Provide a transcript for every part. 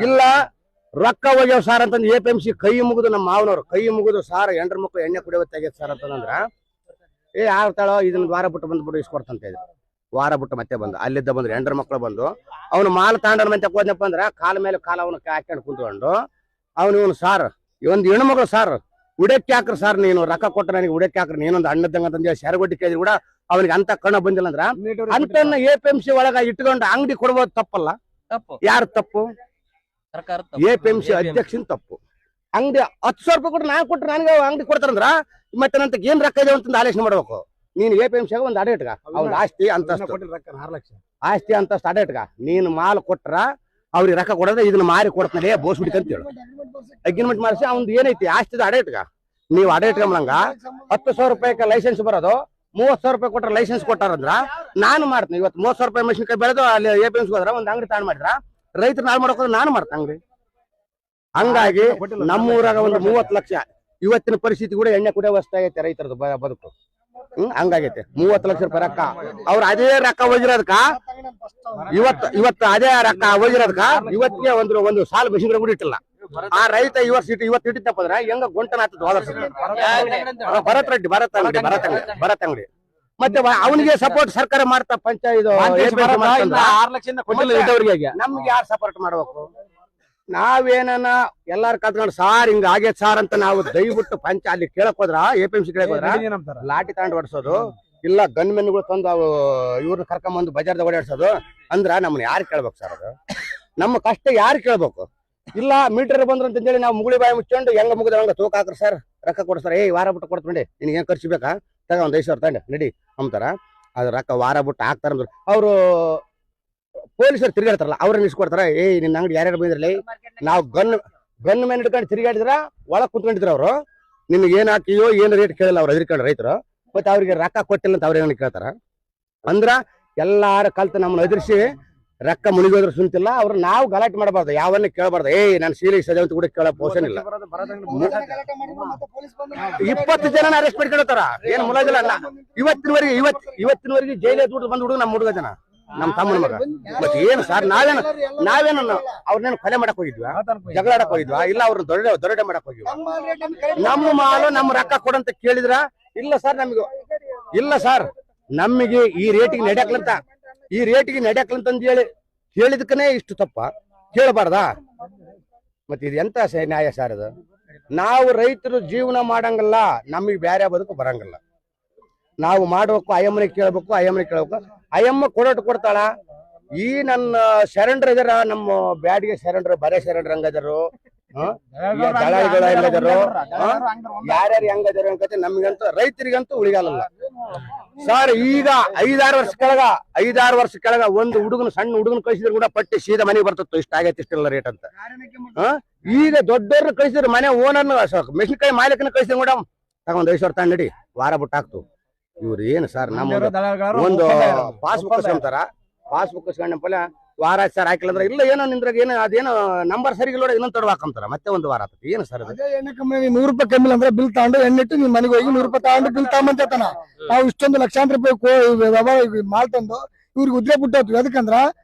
ಇಲ್ಲ ರೊಕ್ಕ ಹೋಗ್ಯಾವ ಸಾರ್ ಅಂತಂದ್ APMC ಕೈ ಮುಗಿದು ನಮ್ಮ ಮಾವನವ್ರು ಕೈ ಮುಗಿದು ಸಾರ್ ಹೆಂಡ್ರ ಮಕ್ಳು ಎಣ್ಣೆ ಕುಡಿಯೋತ್ತಾಗೈತೆ ಸರ್ ಅಂತಂದ್ರ ಆಗ್ತಾಳೋ ಇದನ್ನ ವಾರ ಬಿಟ್ಟು ಬಂದ್ಬಿಟ್ಟು ಇಸ್ಕೊಡ್ತಂತ ಇದ್ರು. ವಾರ ಬಿಟ್ಟು ಮತ್ತೆ ಬಂದು ಅಲ್ಲಿದ್ದ ಬಂದ್ರು ಹೆಂಡ್ರ ಮಕ್ಳು ಬಂದು ಅವ್ನು ಮಾಲ್ ತಾಂಡನ ಮತ್ತೆ ಹೋದ್ನಪ್ಪ ಅಂದ್ರ ಕಾಲ ಮೇಲೆ ಕಾಲ ಅವನು ಹಾಕೊಂಡು ಕುಂತ್ಕೊಂಡು ಇವನು ಸಾರ್ ಒಂದು ಹೆಣ್ಮಗಳು ಸಾರ್ ಉಡಕ್ಕೆ ಹಾಕ್ರಿ ಸಾರ್ ನೀನು ರೊಕ್ಕ ಕೊಟ್ಟ ನನಗೆ ಉಡಕ್ಕೆ ಹಾಕ್ರಿ ನೀನೊಂದು ಅಣ್ಣದಂಗ ಅಂತಂದ ಶರಗೊಡ್ಡಿ ಕೇಳಿದ್ರು ಕೂಡ ಅವನಿಗೆ ಅಂತ ಕಣ್ಣ ಬಂದಿಲ್ಲ ಅಂದ್ರ ಅಂತನ್ನ APMC ಒಳಗ ಇಟ್ಕೊಂಡು ಅಂಗಡಿ ಕೊಡ್ಬೋದು ತಪ್ಪಲ್ಲ? ಯಾರು ತಪ್ಪು? APMC ಅಧ್ಯಕ್ಷನ್ ತಪ್ಪು. ಅಂಗಡಿ 10,000 ರೂಪಾಯಿ ಕೊಟ್ಟು ನಾನು ಕೊಟ್ರೆ ನನಗೆ ಅಂಗಡಿ ಕೊಡ್ತಾರಂದ್ರ ಮತ್ತೆ ನಂತ ಏನ್ ರೊಕ್ಕ ಇದೆ ಅಂತ ಆಲೋಚನೆ ಮಾಡ್ಬೇಕು. ನೀನ್ APMC ಒಂದು ಅಡೆ ಇಟ್ಕ ಅವ್ನ ಆಸ್ತಿ ಅಂತಸ್ತು ಅಡೆ ಇಟ್ಕ ನೀನ್ ಮಾಲ್ ಕೊಟ್ರ ಅವ್ರಿಗೆ ರೊಕ್ಕ ಕೊಡೋದ್ರೆ ಇದನ್ನ ಮಾರಿ ಕೊಡ್ತಾನೆ ಬೋಸ್ ಬಿಡ್ಕಂತ ಹೇಳು ಅಗ್ರಿಮೆಂಟ್ ಮಾಡಿಸಿ ಅವ್ನ್ ಏನೈತಿ ಆಸ್ತಿದ ಅಡೆ ಇಟ್ಕ ನೀವು ಅಡೆ ಇಟ್ಕೊಂಬಂಗ 10,000 ರೂಪಾಯಿ ಲೈಸೆನ್ಸ್ ಬರೋದು 30,000 ರೂಪಾಯಿ ಕೊಟ್ರೆ ಲೈಸೆನ್ಸ್ ಕೊಟ್ಟಾರಂದ್ರ ನಾನು ಮಾಡ್ತೀನಿ. ಇವತ್ತು 30,000 ರೂಪಾಯಿ ಮೆಣಸಿನಕಾಯಿ ಬೆಳೆದು ಅಲ್ಲಿ APMC ಹೋದ್ರ ಒಂದ್ ಅಂಗಡಿ ತಾಣ್ ಮಾಡಿದ್ರ ರೈತರು ನಾಲ್ ಮಾಡೋಕೆ ನಾನು ಮಾಡ್ತೇನೆ ಅಂಗಡಿ. ಹಂಗಾಗಿ ನಮ್ಮೂರಾಗ ಒಂದು 30 ಲಕ್ಷ ಇವತ್ತಿನ ಪರಿಸ್ಥಿತಿ ಕೂಡ ಎಣ್ಣೆ ಕುಡಿಯೋ ಅವಸ್ಥೆ ಆಗೈತೆ ರೈತರದ್ದು ಬದುಕು. ಹಂಗಾಗೈತೆ 30 ಲಕ್ಷ ರೂಪಾಯಿ ರೊಕ್ಕ ಅವ್ರ ಅದೇ ರೊಕ್ಕ ಹೋಗಿರೋದಕ್ಕ ಇವತ್ತು ಅದೇ ರೊಕ್ಕ ಹೋಗಿರೋದಕ್ಕ ಇವತ್ತಿಗೆ ಒಂದು ಸಾಲು ಮೆಷಿನ್ ಕೂಡ ಇಟ್ಟಿಲ್ಲ. ಆ ರೈತ ಇವತ್ತು ಇಟ್ಟಿದ್ದಪ್ಪ ಅಂದ್ರೆ ಹೆಂಗ ಗುಂಟನ ಭರತ್ ಅಂಗಡಿ ಮತ್ತೆ ಅವನಿಗೆ ಸಪೋರ್ಟ್ ಸರ್ಕಾರ ಮಾಡ್ತಾ ಪಂಚಾಯತ್ ನಮ್ಗೆ ಯಾರು ಸಪೋರ್ಟ್ ಮಾಡ್ಬೇಕು? ನಾವೇನ ಎಲ್ಲಾರು ಕಲ್ತ್ಕೊಂಡು ಸಾರ್ ಹಿಂಗ ಆಗೇತ್ ಸಾರ್ ಅಂತ ನಾವು ದಯವಿಟ್ಟು ಅಲ್ಲಿ ಕೇಳಕ್ ಹೋದ್ರ APMC ಕೇಳಕ್ ಹೋದ್ರ ಲಾಠಿ ತಗೊಂಡು ಹೊಡ್ಸೋದು ಇಲ್ಲ ಗನ್ ಮೆನ್ಗಳು ತಂದು ಇವ್ರನ್ನ ಕರ್ಕೊಂಬಂದು ಬಜಾರ್ದಾಗ ಓಡಾಡ್ಸೋದು ಅಂದ್ರ ನಮ್ಮನ್ನ ಯಾರು ಕೇಳ್ಬೇಕು ಸರ್? ಅದು ನಮ್ಮ ಕಷ್ಟ ಯಾರು ಕೇಳ್ಬೇಕು? ಇಲ್ಲ ಮೀಟರ್ ಬಂದ್ರ ಅಂತ ಹೇಳಿ ನಾವು ಮುಗುಳಿ ಬಾಯಿ ಮುಚ್ಕೊಂಡು ಹೆಂಗ ಮುಗಿದ ಹಂಗ ತೂಕ ಹಾಕ್ರಿ ಸರ್ ರೊಕ್ಕ ಕೊಡ್ತಾರೆ ವಾರ ಬಿಟ್ಟು ಕೊಡ್ತೀನಿ ನಿನ್ಗೆ ಏನ್ ಖರ್ಚು ಬೇಕಾ ತಗ ಒಂದ್ 5,000 ತಂಡೆ ನಡಿ ಅಂತಾರ. ಅದ್ ರೊಕ್ಕ ವಾರ ಬಿಟ್ಟು ಹಾಕ್ತಾರ ಅವ್ರು ಪೊಲೀಸರು ತಿರ್ಗಾಡ್ತಾರಲ್ಲ ಅವ್ರನ್ನ ಇಸ್ಕೊಡ್ತಾರ ನಿನ್ನ ಅಂಗಡಿ ಯಾರ್ಯಾರು ಬಂದಿರಲಿ ನಾವು ಗನ್ ಮೇಲೆ ಹಿಡ್ಕೊಂಡು ತಿರ್ಗಾಡಿದ್ರ ಒಳಗ್ ಕುತ್ಕೊಂಡಿದ್ರ ಅವ್ರು ನಿನ್ಗೆ ಏನ್ ಹಾಕಿಯೋ ಏನ್ ರೇಟ್ ಕೇಳಿಲ್ಲ ಅವ್ರು ಎದ್ರಿಕೊಂಡು ರೈತರು ಮತ್ತೆ ಅವ್ರಿಗೆ ರೊಕ್ಕ ಕೊಟ್ಟಿಲ್ಲ ಅಂತ ಅವ್ರೇನ ಕೇಳ್ತಾರ ಅಂದ್ರ ಎಲ್ಲಾರ ಕಲ್ತು ನಮ್ಮನ್ನ ಎದುರಿಸಿ ರೊಕ್ಕ ಮುನಿಗೋದ್ರ ಸುಂತಿಲ್ಲ ಅವ್ರು ನಾವು ಗಲಾಟೆ ಮಾಡಬಾರ್ದು ಯಾವನ್ನ ಕೇಳಬಾರ್ದು ನಾನು ಸೀರೆ ಸಜಾವಂತ ಕೂಡ ಕೇಳೋ ಪೋಷನ್ ಇಲ್ಲ. 20 ಜನ ಅರೆಸ್ಟ್ ಮಾಡ್ಕೊಳ್ತಾರ ಏನ್ ಮುಲಾಜಿಲ್ಲ ಅಲ್ಲ ಇವತ್ತಿನವರೆಗೆ ಜೈಲೇ ದುಡ್ಡು ಬಂದ್ ಹುಡುಗ ನಮ್ಮ ಹುಡುಗ ಜನ ನಮ್ ತಮ್ಮನ ಮಗ ಮತ್ತೆ ಏನು ಸರ್ ನಾವೇನು ಅವ್ರನ್ನೇನು ಕೊಲೆ ಮಾಡಕ್ ಹೋಗಿದ್ವಾ ಜಗಳ ಆಡಕ್ ಹೋಗಿದ್ವಾ ಇಲ್ಲ ಅವ್ರನ್ನ ದೊರಡೆ ಮಾಡಕ್ ಹೋಗಿದ್ವಾ? ನಮ್ಮ ಮಾಲು ನಮ್ಮ ರೊಕ್ಕ ಕೊಡಂತ ಕೇಳಿದ್ರ ಇಲ್ಲ ಸರ್ ನಮಗೆ ಈ ರೇಟಿಗೆ ನಡೆಯಕ್ಲಂತ ಅಂತ ಹೇಳಿ ಕೇಳಿದಕ್ಕನೇ ಇಷ್ಟು ತಪ್ಪ ಕೇಳಬಾರ್ದಾ? ಮತ್ತೆ ಇದು ಎಂತ ನ್ಯಾಯ ಸರ್? ಅದು ನಾವು ರೈತರು ಜೀವನ ಮಾಡಂಗಲ್ಲ ನಮಗೆ ಬೇರೆ ಬದುಕು ಬರಂಗಿಲ್ಲ. ನಾವು ಮಾಡ್ಬೇಕು ಅಯ್ಯಮ್ಮನಿಗೆ ಕೇಳ್ಬೇಕು ಅಯ್ಯಮ್ಮ ಕೊಡ್ತಾಳ. ಈ ನನ್ನ ಶರಣರು ಇದಾರ ನಮ್ಮ ಬ್ಯಾಡಿಗೆ ಶರಣರು ಬರೇ ಶರಣರು ಹಂಗದರು ದಳಾಳಿಗಳು ಹೆಂಗದರು ಯಾರ್ಯಾರು ಹೆಂಗದರು ಅನ್ಕತೆ ನಮ್ಗಂತೂ ರೈತರಿಗಂತೂ ಉಳಿಗಾಲಲ್ಲ ಸರ್. ಈಗ 5-6 ವರ್ಷ ಕೆಳಗ ಒಂದು ಸಣ್ಣ ಹುಡುಗನ ಕಳಿಸಿದ್ರು ಕೂಡ ಪಟ್ಟಿ ಸೀದಾ ಮನೆಗೆ ಬರ್ತಿತ್ತು ಇಷ್ಟ ಆಗೈತಿ ಇಷ್ಟೆಲ್ಲ ರೇಟ್ ಅಂತ. ಈಗ ದೊಡ್ಡವ್ರನ್ನ ಕಳಿಸಿದ್ರು ಮನೆ ಓನರ್ನ ಮೆಣಸಿನಕಾಯಿ ಮಾಲೀಕನ ಕಳಿಸಿದ್ರು ಕೂಡ ತಗೊಂಡ್ 5,000 ತಂದು ನಡಿ ವಾರ ಬಿಟ್ಟು ಹಾಕ್ತು. ಇವ್ರು ಏನು ಸರ್ ನಮ್ಮ ಒಂದು ಪಾಸ್ಬುಕ್ ಇಸ್ಕೊಂತಾರ ಪಾಸ್ಬುಕ್ ಇಸ್ಕೊಂಡಪ್ಪಲ್ಲ ವಾರ ಸರ್ ಹಾಕಿಲ್ಲ ಅಂದ್ರೆ ಇಲ್ಲ ಏನೋ ನಿಂದ್ರಾಗ ಏನೋ ಅದೇನೋ ನಂಬರ್ ಸರಿಗಿಲ್ಲ ಇನ್ನೊಂದು ತೊಡವ ಹಾಕಂತಾರ ಮತ್ತೆ ಒಂದು ವಾರ ಆಗ್ತದೆ. ಏನು ಸರ್ ಎಣ್ಣೆ ಕಮ್ಮಿ 100 ರೂಪಾಯಿ ಕಮ್ಮಿ ಅಂದ್ರೆ ಬಿಲ್ ತಗೊಂಡು ಎಣ್ಣಿಟ್ಟು ನಿಮ್ ಮನೆಗೆ ಹೋಗಿ 100 ರೂಪಾಯಿ ತಗೊಂಡು ಬಿಲ್ ತಗೊಂಬಂತಾನ. ನಾವು ಇಷ್ಟೊಂದು ಲಕ್ಷಾಂತರ ರೂಪಾಯಿ ಮಾಲ್ ತಂದು ಇವ್ರಿಗೆ ಉದ್ರೆ ಬಿಟ್ಟು ಅದಕ್ಕಂದ್ರ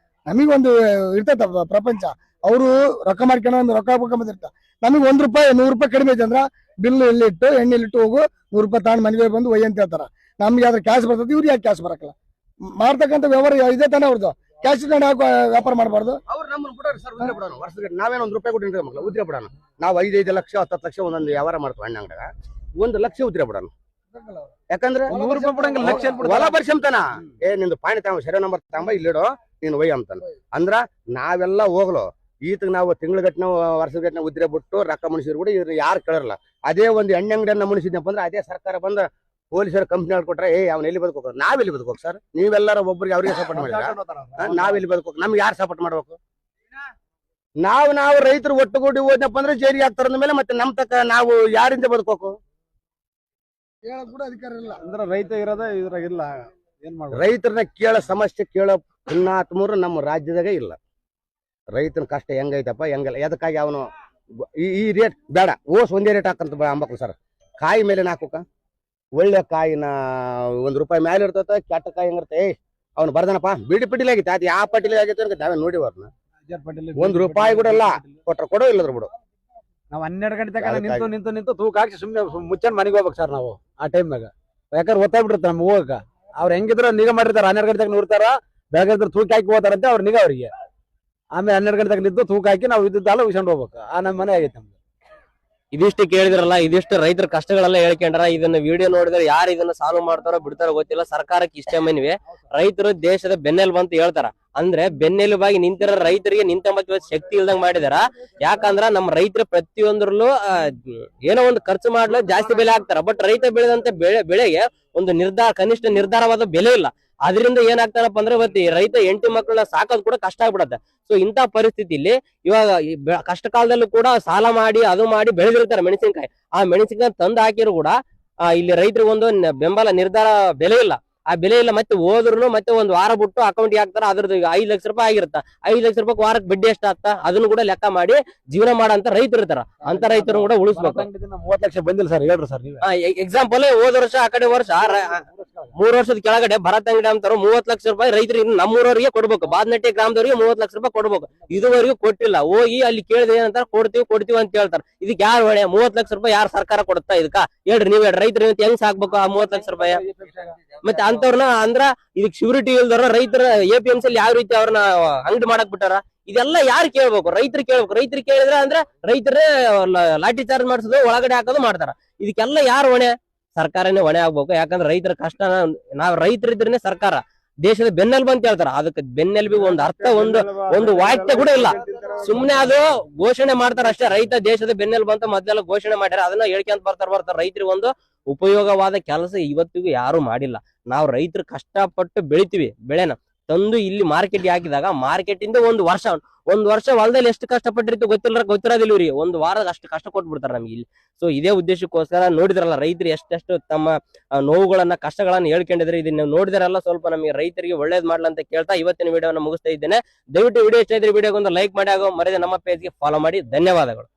ನಮಗೊಂದು ಇರ್ತೈತ ಪ್ರಪಂಚ. ಅವರು ರೊಕ್ಕ ಮಾಡ್ಕೊಂಡು ರೊಕ್ಕ ಬಂದಿರ್ತ ನಮಗ್ 1 ರೂಪಾಯಿ 100 ರೂಪಾಯಿ ಕಡಿಮೆ ಐತೆ ಅಂದ್ರ ಬಿಲ್ ಎಲ್ಲಿಟ್ಟು ಎಣ್ಣೆಲಿಟ್ಟು ಹೋಗು 100 ರೂಪಾಯಿ ತಗೊಂಡು ಮನೆಗೆ ಬಂದು ಒಯ್ಯ ಅಂತ ಹೇಳ್ತಾರ. ನಮ್ಗೆ ಅದ್ರ ಕ್ಯಾಶ್ ಬರ್ತದೆ ಇವ್ರಿಗೆ ಯಾಕೆ ಕ್ಯಾಶ್ ಬರಕಲ್ಲ? ಮಾಡ್ತಕ್ಕಂಥ ವ್ಯವಹಾರ ಇದೇ ತಾನೇ ಅವ್ರದ್ದು. ಕ್ಯಾಶ್ ವ್ಯಾಪಾರ ಮಾಡಬಾರ್ದು. ನಾವೇನು 1 ರೂಪಾಯಿ ಕೊಟ್ಟು ಮಕ್ಳು ಉದ್ರೆ ಬಿಡೋಣ. ನಾವು 5 ಲಕ್ಷ 10 ಲಕ್ಷ ಒಂದೊಂದು ವ್ಯವಹಾರ ಮಾಡ್ತೀವಿ ಹಣ್ಣ ಅಂಗಡಿಯಾಗ 1 ಲಕ್ಷ ಉದ್ರೆ ಬಿಡೋಣ. ಯಾಕಂದ್ರೆ 100 ರೂಪಾಯಿ ಬಿಡಂಗಿಲ್ಲ ಲಕ್ಷ ಹೊಲ ಬರ್ಸಂತಾನ ನಿಂದು ಪಾಣಿ ತಗೊಂಡ್ ಸರಿ ನಂಬರ್ ತಗೊಂಬ ಇಲ್ಲಿಡೋ ನೀನು ಒಯ್ಯ ಅಂತಾನ. ಅಂದ್ರ ನಾವೆಲ್ಲ ಹೋಗ್ಲು ಈತಗ್ ನಾವು ತಿಂಗಳಗಟ್ನ ವರ್ಷಗಟ್ನ ಉದ್ರೆ ಬಿಟ್ಟು ರೊಕ್ಕ ಮುಣಿಸಿದ್ರು ಕೂಡ ಇದ್ರ ಯಾರು ಕೇಳಲ್ಲ. ಅದೇ ಒಂದು ಎಣ್ಣೆ ಅಂಗಡಿಯನ್ನ ಮುಣಿಸಿದ್ನಪ್ಪ ಅಂದ್ರೆ ಅದೇ ಸರ್ಕಾರ ಬಂದ ಪೊಲೀಸರು ಕಂಪ್ನಿ ಕೊಟ್ರೆ ಅವ್ನು ಎಲ್ಲಿ ಬದುಕೋಕ ನಾವೆಲ್ಲಿ ಬದುಕೋಕ್ ಸರ್? ನೀವೆಲ್ಲರ ಒಬ್ಬರಿಗೆ ಅವ್ರಿಗೆ ಸಪೋರ್ಟ್ ಮಾಡಿದ್ರ ನಾವೆಲ್ಲಿ ಬದುಕೋಕ್? ನಮ್ಗೆ ಯಾರು ಸಪೋರ್ಟ್ ಮಾಡ್ಬೇಕು? ನಾವು ರೈತರು ಒಟ್ಟುಗೂಡಿ ಹೋದ್ನಪ್ಪ ಅಂದ್ರೆ ಜೈಲಿಗೆ ಹಾಕ್ತಾರ ಮೇಲೆ ಮತ್ತೆ ನಮ್ ತಕ್ಕ ನಾವು ಯಾರಿಂದ ಬದುಕೋಕು? ಅಂದ್ರೆ ರೈತ ಇರೋದ ಇದ್ರಾಗಿಲ್ಲ. ಏನ್ ಮಾಡ ರೈತರನ್ನ ಕೇಳೋ ಸಮಸ್ಯೆ ಕೇಳೋ ಪುಣ್ಯಾತ್ಮರು ನಮ್ಮ ರಾಜ್ಯದಾಗ ಇಲ್ಲ. ರೈತನ ಕಷ್ಟ ಹೆಂಗೈತಪ್ಪ ಹೆಂಗಲ್ಲ ಎದಕ್ಕಾಗಿ ಅವನು ಈ ರೇಟ್ ಬೇಡ ಒಂದೇ ರೇಟ್ ಹಾಕಂತ ಅಂಬಕ್ಲು ಸರ್. ಕಾಯಿ ಮೇಲೆ ಹಾಕೋಕ ಒಳ್ಳೆ ಕಾಯಿನ 1 ರೂಪಾಯಿ ಮೇಲೆ ಇರ್ತೈತೆ ಕೆಟ್ಟ ಕಾಯಿ ಹೆಂಗಿರ್ತ ಅವ್ನು ಬರ್ದನಪ್ಪ ಬಿಡಿ ಪಟ್ಟಿಲಿ ಆಗೈತೆ ಅದು ಯಾವ ಪಟ್ಟಿಲಿ ಆಗೈತೆ ಅಂತ ನಾವೇ ನೋಡಿವ ಅವ್ರನ್ನ ಒಂದ್ ರೂಪಾಯಿ ಕೂಡ ಇಲ್ಲ, ಕೊಟ್ರ ಕೊಡೋ ಇಲ್ಲದ್ರ ಬಿಡು. ನಾವ್ 12 ಗಂಟೆ ತನಕ ಅದಕ್ಕಾಗಿ- ನಿಂತು ನಿಂತು ನಿಂತು ತೂಕ ಹಾಕಿ ಸುಮ್ನೆ ಮುಚ್ಚನ್ ಮನೆಗೆ ಹೋಗ್ಬೇಕು ಸರ್ ನಾವು ಆ ಟೈಮ್ನಾಗ. ಯಾಕಂದ್ರೆ ಗೊತ್ತಾಗ್ಬಿಡುತ್ತೆ ನಮ್ಗೆ ಹೋಗಕ್ಕ. ಅವ್ರು ಹೆಂಗಿದ್ರು ನಿಗಾ ಮಾಡಿರ್ತಾರ, 12 ಗಂಟೆ ತನಕ ನೂರ್ತಾರ, ಬೆಳಗ್ಗೆ ತೂಕ ಹಾಕಿ ಹೋಗ್ತಾರಂತೆ ಅವ್ರ ನಿಗಾ ಅವ್ರಿಗೆ. ಆಮೇಲೆ 12 ಗಂಟೆ ತನಕ ನಿಂತು ತೂಕ ಹಾಕಿ ನಾವು ಇದ್ದಲ್ಲ ಉಳ್ಸ್ಕೊಂಡು ಹೋಗ್ಬೇಕು. ಆ ನಮ್ಮ ಮನೆ ಆಗೈತೆ ನಮ್ದು. ಇದಿಷ್ಟು ಕೇಳಿದ್ರಲ್ಲ, ಇದಿಷ್ಟು ರೈತರ ಕಷ್ಟಗಳೆಲ್ಲ ಹೇಳ್ಕೊಂಡ್ರ. ಇದನ್ನ ವಿಡಿಯೋ ನೋಡಿದ್ರೆ ಯಾರು ಇದನ್ನ ಸಾಲ್ವ್ ಮಾಡ್ತಾರೋ ಬಿಡ್ತಾರೋ ಗೊತ್ತಿಲ್ಲ. ಸರ್ಕಾರಕ್ಕೆ ಇಷ್ಟೇ ಮನವಿ, ರೈತರು ದೇಶದ ಬೆನ್ನೆಲುಬು ಅಂತ ಹೇಳ್ತಾರ. ಅಂದ್ರೆ ಬೆನ್ನೆಲುಬಾಗಿ ನಿಂತಿರೋ ರೈತರಿಗೆ ನಿಂತ ಶಕ್ತಿ ಇಲ್ದಂಗ್ ಮಾಡಿದಾರ. ಯಾಕಂದ್ರ ನಮ್ಮ ರೈತರು ಪ್ರತಿಯೊಂದ್ರಲ್ಲೂ ಏನೋ ಒಂದು ಖರ್ಚು ಮಾಡ್ಲು ಜಾಸ್ತಿ ಬೆಲೆ ಹಾಕ್ತಾರ. ಬಟ್ ರೈತ ಬೆಳೆದಂತ ಬೆಳೆಗೆ ಒಂದು ಕನಿಷ್ಠ ನಿರ್ಧಾರವಾದ ಬೆಲೆ ಇಲ್ಲ. ಅದರಿಂದ ಏನಾಗ್ತಾರಪ್ಪ ಅಂದ್ರೆ ಇವತ್ತು ರೈತ ಹೆಂಡತಿ ಮಕ್ಕಳನ್ನ ಸಾಕೋದು ಕೂಡ ಕಷ್ಟ ಆಗ್ಬಿಡತ್ತೆ. ಸೊ ಇಂತ ಪರಿಸ್ಥಿತಿಲಿ ಇವಾಗ ಕಷ್ಟ ಕಾಲದಲ್ಲೂ ಕೂಡ ಸಾಲ ಮಾಡಿ ಅದು ಮಾಡಿ ಬೆಳೆದಿರ್ತಾರೆ ಮೆಣಸಿನಕಾಯಿ. ಆ ಮೆಣಸಿನಕಾಯಿ ತಂದು ಹಾಕಿದ್ರು ಕೂಡ ಇಲ್ಲಿ ರೈತರಿಗೆ ಒಂದು ಬೆಂಬಲ ನಿರ್ಧಾರ ಬೆಲೆ ಇಲ್ಲ. ಆ ಬೆಲೆ ಇಲ್ಲ. ಮತ್ತೆ ಹೋದ್ರು ಮತ್ತೆ ಒಂದ್ ವಾರ ಬಿಟ್ಟು ಅಕೌಂಟ್ಗೆ ಹಾಕ್ತಾರ. ಅದ್ರದ್ದು 5 ಲಕ್ಷ ರೂಪಾಯಿ ಆಗಿರುತ್ತ. 5 ಲಕ್ಷ ರೂಪಾಯಿ ವಾರಕ್ಕೆ ಬಡ್ಡಿ ಎಷ್ಟ ಆಗ್ತಾ ಅದನ್ನು ಕೂಡ ಲೆಕ್ಕ ಮಾಡಿ ಜೀವನ ಮಾಡಂತ ರೈತರು ಇರ್ತಾರ. ಅಂತ ರೈತರು ಕೂಡ ಉಳಿಸ್ಬೇಕು. 30 ಲಕ್ಷ ಬಂದಿಲ್ಲ ಸರ್, ಹೇಳ್ರಿ ಸರ್ ನೀವು. ಎಕ್ಸಾಂಪಲ್ ಹೋದ ವರ್ಷ ಆ ಕಡೆ ವರ್ಷ 3 ವರ್ಷದ ಕೆಳಗಡೆ ಭರತ್ ಅಂಗಡಿ ಅಂತಾರ 30 ಲಕ್ಷ ರೂಪಾಯಿ ರೈತರಿಗೆ ನಮ್ಮೂರವರಿಗೆ ಕೊಡ್ಬೇಕು. ಬಾದ್ನಟ್ಟಿ ಗ್ರಾಮದವರಿಗೆ 30 ಲಕ್ಷ ರೂಪಾಯಿ ಕೊಡ್ಬೇಕು. ಇದುವರೆಗೂ ಕೊಟ್ಟಿಲ್ಲ. ಹೋಗಿ ಅಲ್ಲಿ ಕೇಳಿದ್ರೆ ಏನಂತಾರ ಕೊಡ್ತೀವಿ ಅಂತ ಹೇಳ್ತಾರೆ. ಇದಕ್ಕೆ ಯಾರು ಹೊಣೆ? 30 ಲಕ್ಷ ರೂಪಾಯಿ ಯಾರು ಸರ್ಕಾರ ಕೊಡುತ್ತಾ ಇದಕ್ಕ? ಹೇಳ್ರಿ ನೀವ್ ಹೇಳ್ರಿ, ರೈತರು ಹೆಂಗ್ ಸಾಕ್ಬೇಕು ಆ 30 ಲಕ್ಷ ರೂಪಾಯಿ? ಮತ್ತೆ ಅಂತವ್ರನ್ನ ಅಂದ್ರ ಇದಕ್ ಶ್ಯೂರಿಟಿ ಇಲ್ದವ್ರ ರೈತರ APMC ಅಲ್ಲಿ ಯಾವ ರೀತಿ ಅವ್ರನ್ನ ಅಂಗಡಿ ಮಾಡಕ್ ಬಿಟ್ಟಾರ? ಇದೆಲ್ಲ ಯಾರು ಕೇಳ್ಬೇಕು? ರೈತರು ಕೇಳ್ಬೇಕು. ರೈತರು ಕೇಳಿದ್ರೆ ಅಂದ್ರೆ ರೈತರೇ ಲಾಠಿ ಚಾರ್ಜ್ ಮಾಡಿಸೋದು, ಒಳಗಡೆ ಹಾಕೋದು ಮಾಡ್ತಾರ. ಇದಕ್ಕೆಲ್ಲ ಯಾರು ಹೊಣೆ? ಸರ್ಕಾರನೇ ಹೊಣೆ ಆಗ್ಬೇಕು. ಯಾಕಂದ್ರೆ ರೈತರ ಕಷ್ಟ, ನಾವ್ ರೈತರಿದ್ರೇನೆ ಸರ್ಕಾರ ದೇಶದ ಬೆನ್ನೆಲುಬು ಅಂತ ಹೇಳ್ತಾರ. ಅದಕ್ಕೆ ಬೆನ್ನೆಲುಬಿಗೆ ಒಂದು ಅರ್ಥ, ಒಂದು ವಾಕ್ಯ ಕೂಡ ಇಲ್ಲ. ಸುಮ್ನೆ ಅದು ಘೋಷಣೆ ಮಾಡ್ತಾರ ಅಷ್ಟೇ. ರೈತ ದೇಶದ ಬೆನ್ನೆಲುಬು ಅಂತ ಮೊದ್ಲೆಲ್ಲ ಘೋಷಣೆ ಮಾಡ್ಯಾರ. ಅದನ್ನ ಹೇಳ್ಕೊಂತ ಬರ್ತಾರ. ರೈತರಿಗೆ ಒಂದು ಉಪಯೋಗವಾದ ಕೆಲಸ ಇವತ್ತಿಗೂ ಯಾರು ಮಾಡಿಲ್ಲ. ನಾವು ರೈತರು ಕಷ್ಟಪಟ್ಟು ಬೆಳಿತೀವಿ, ಬೆಳೆನ ತಂದು ಇಲ್ಲಿ ಮಾರ್ಕೆಟ್ ಹಾಕಿದಾಗ ಮಾರ್ಕೆಟ್ ಇಂದ ಒಂದು ವರ್ಷ ಹೊಲದಲ್ಲಿ ಎಷ್ಟು ಕಷ್ಟಪಟ್ಟಿರ್ತೀವಿ ಗೊತ್ತಿರೋದಿಲ್ಲ ಇವ್ರಿಗೆ. ಒಂದು ವಾರದ ಅಷ್ಟು ಕಷ್ಟ ಕೊಟ್ಬಿಡ್ತಾರ ನಮ್ಗೆ ಇಲ್ಲಿ. ಸೊ ಇದೇ ಉದ್ದೇಶಕ್ಕೋಸ್ಕರ ನೋಡಿದ್ರಲ್ಲ ರೈತರು ಎಷ್ಟೆಷ್ಟು ತಮ್ಮ ನೋವುಗಳನ್ನ ಕಷ್ಟಗಳನ್ನ ಹೇಳ್ಕೊಂಡಿದ್ರೆ. ಇದನ್ನ ನೋಡಿದ್ರಲ್ಲ, ಸ್ವಲ್ಪ ನಮಗೆ ರೈತರಿಗೆ ಒಳ್ಳೇದ್ ಮಾಡ್ಲಾ ಅಂತ ಕೇಳ್ತಾ ಇವತ್ತಿನ ವಿಡಿಯೋನ ಮುಗಿಸ್ತಾ ಇದ್ದೇನೆ. ದಯವಿಟ್ಟು ವಿಡಿಯೋ ಇಷ್ಟ ಇದ್ರೆ ವಿಡಿಯೋಗೊಂದು ಲೈಕ್ ಮಾಡಿ, ಆಗೋ ಮರೆಯದೆ ನಮ್ಮ ಪೇಜ್ಗೆ ಫಾಲೋ ಮಾಡಿ. ಧನ್ಯವಾದಗಳು.